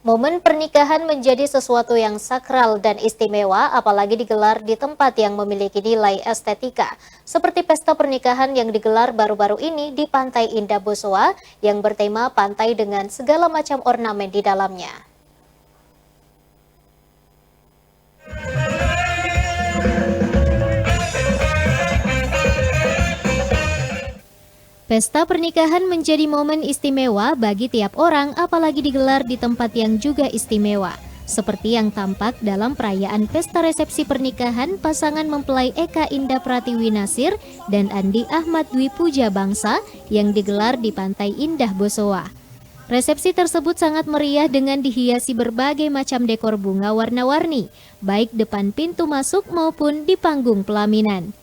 Momen pernikahan menjadi sesuatu yang sakral dan istimewa, apalagi digelar di tempat yang memiliki nilai estetika. Seperti pesta pernikahan yang digelar baru-baru ini di Pantai Indah Bosowa yang bertema pantai dengan segala macam ornamen di dalamnya. Pesta pernikahan menjadi momen istimewa bagi tiap orang, apalagi digelar di tempat yang juga istimewa. Seperti yang tampak dalam perayaan pesta resepsi pernikahan pasangan mempelai Eka Indah Pratiwi Nasir dan Andi Ahmad Dwi Puja Bangsa yang digelar di Pantai Indah Bosowa. Resepsi tersebut sangat meriah dengan dihiasi berbagai macam dekor bunga warna-warni, baik depan pintu masuk maupun di panggung pelaminan.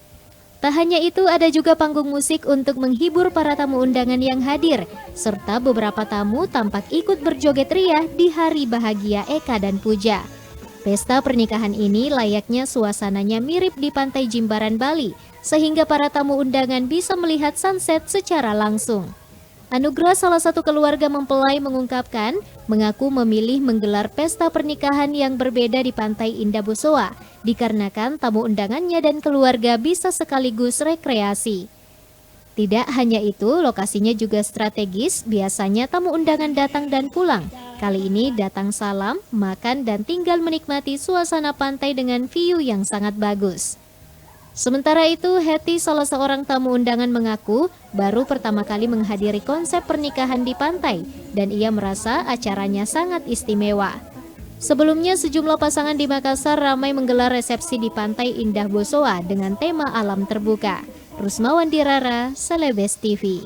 Tak hanya itu, ada juga panggung musik untuk menghibur para tamu undangan yang hadir, serta beberapa tamu tampak ikut berjoget ria di hari bahagia Eka dan Puja. Pesta pernikahan ini layaknya suasananya mirip di Pantai Jimbaran, Bali, sehingga para tamu undangan bisa melihat sunset secara langsung. Anugrah, salah satu keluarga mempelai, mengungkapkan mengaku memilih menggelar pesta pernikahan yang berbeda di Pantai Indah Bosowa dikarenakan tamu undangannya dan keluarga bisa sekaligus rekreasi. Tidak hanya itu, lokasinya juga strategis, biasanya tamu undangan datang dan pulang. Kali ini datang salam, makan dan tinggal menikmati suasana pantai dengan view yang sangat bagus. Sementara itu, Hetty, salah seorang tamu undangan, mengaku baru pertama kali menghadiri konsep pernikahan di pantai dan ia merasa acaranya sangat istimewa. Sebelumnya, sejumlah pasangan di Makassar ramai menggelar resepsi di Pantai Indah Bosowa dengan tema alam terbuka. Rusmawan Dirara, Celebes TV.